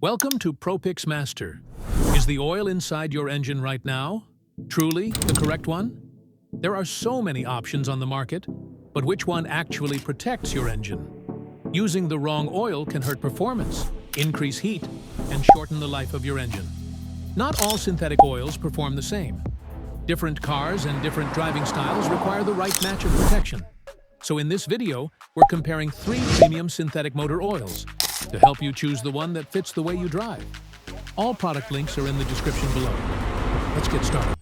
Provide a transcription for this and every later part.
Welcome to ProPix Master. Is the oil inside your engine right now truly the correct one? There are so many options on the market, but which one actually protects your engine? Using the wrong oil can hurt performance, increase heat, and shorten the life of your engine. Not all synthetic oils perform the same. Different cars and different driving styles require the right match of protection. So in this video, we're comparing 3 premium synthetic motor oils to help you choose the one that fits the way you drive. All product links are in the description below. Let's get started.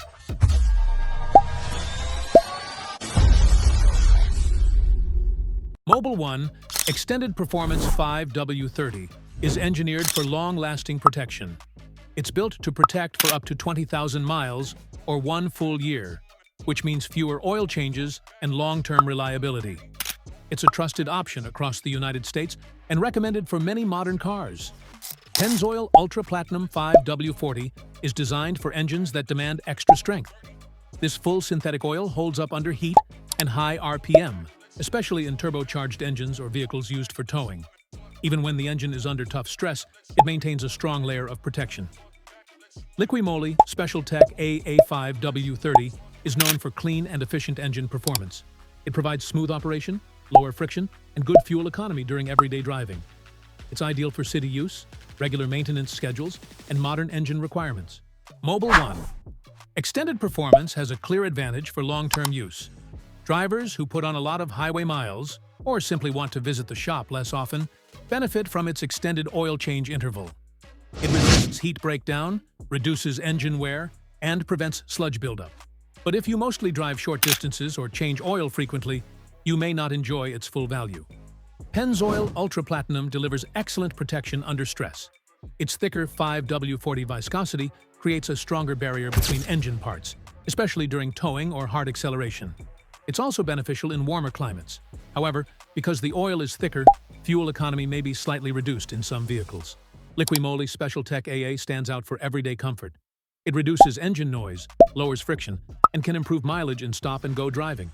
Mobil 1 Extended Performance 5W30 is engineered for long-lasting protection. It's built to protect for up to 20,000 miles or 1 full year, which means fewer oil changes and long-term reliability. It's a trusted option across the United States and recommended for many modern cars. Pennzoil Ultra Platinum 5W40 is designed for engines that demand extra strength. This full synthetic oil holds up under heat and high RPM, especially in turbocharged engines or vehicles used for towing. Even when the engine is under tough stress, it maintains a strong layer of protection. Liqui Moly Special Tech AA5W30 is known for clean and efficient engine performance. It provides smooth operation, lower friction, and good fuel economy during everyday driving. It's ideal for city use, regular maintenance schedules, and modern engine requirements. Mobil 1 Extended Performance has a clear advantage for long-term use. Drivers who put on a lot of highway miles, or simply want to visit the shop less often, benefit from its extended oil change interval. It resists heat breakdown, reduces engine wear, and prevents sludge buildup. But if you mostly drive short distances or change oil frequently, you may not enjoy its full value. Pennzoil Ultra Platinum delivers excellent protection under stress. Its thicker 5W40 viscosity creates a stronger barrier between engine parts, especially during towing or hard acceleration. It's also beneficial in warmer climates. However, because the oil is thicker, fuel economy may be slightly reduced in some vehicles. Liqui Moly Special Tech AA stands out for everyday comfort. It reduces engine noise, lowers friction, and can improve mileage in stop-and-go driving.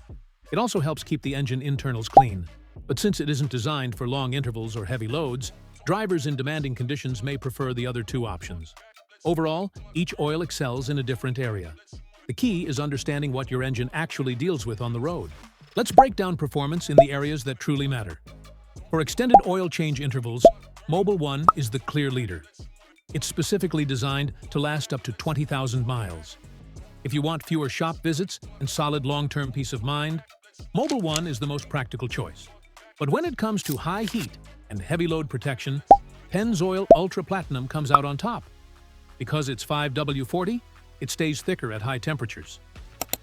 It also helps keep the engine internals clean. But since it isn't designed for long intervals or heavy loads, drivers in demanding conditions may prefer the other 2 options. Overall, each oil excels in a different area. The key is understanding what your engine actually deals with on the road. Let's break down performance in the areas that truly matter. For extended oil change intervals, Mobil 1 is the clear leader. It's specifically designed to last up to 20,000 miles. If you want fewer shop visits and solid long-term peace of mind, Mobil 1 is the most practical choice. But when it comes to high heat and heavy load protection, Pennzoil Ultra Platinum comes out on top. Because it's 5W40, it stays thicker at high temperatures.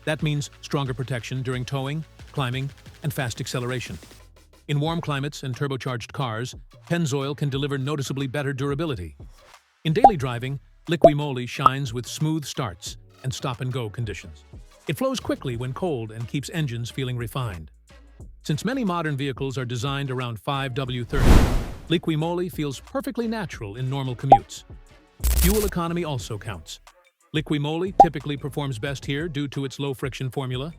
That means stronger protection during towing, climbing, and fast acceleration. In warm climates and turbocharged cars, Pennzoil can deliver noticeably better durability. In daily driving, Liqui Moly shines with smooth starts and stop-and-go conditions. It flows quickly when cold and keeps engines feeling refined. Since many modern vehicles are designed around 5W30, Liqui Moly feels perfectly natural in normal commutes. Fuel economy also counts. Liqui Moly typically performs best here due to its low-friction formula.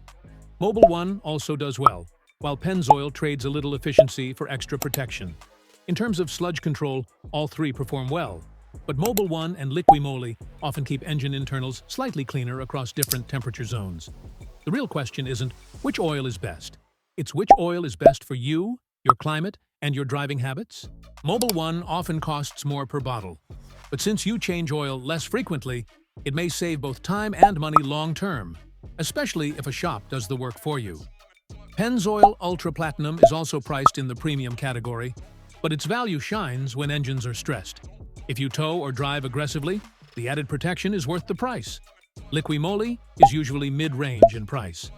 Mobil 1 also does well, while Pennzoil trades a little efficiency for extra protection. In terms of sludge control, all 3 perform well, but Mobil 1 and Liqui Moly often keep engine internals slightly cleaner across different temperature zones. The real question isn't which oil is best. It's which oil is best for you, your climate, and your driving habits. Mobil 1 often costs more per bottle, but since you change oil less frequently, it may save both time and money long-term, especially if a shop does the work for you. Pennzoil Ultra Platinum is also priced in the premium category, but its value shines when engines are stressed. If you tow or drive aggressively, the added protection is worth the price. Liqui Moly is usually mid-range in price.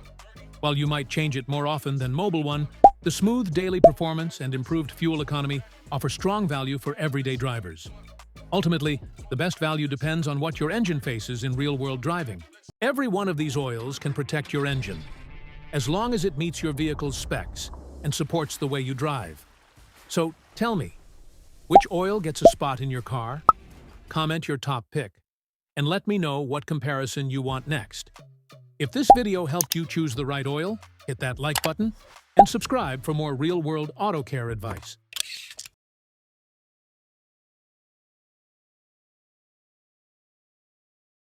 While you might change it more often than Mobil 1, the smooth daily performance and improved fuel economy offer strong value for everyday drivers. Ultimately, the best value depends on what your engine faces in real-world driving. Every one of these oils can protect your engine, as long as it meets your vehicle's specs and supports the way you drive. So, tell me, which oil gets a spot in your car? Comment your top pick, and let me know what comparison you want next. If this video helped you choose the right oil, hit that like button and subscribe for more real-world auto care advice.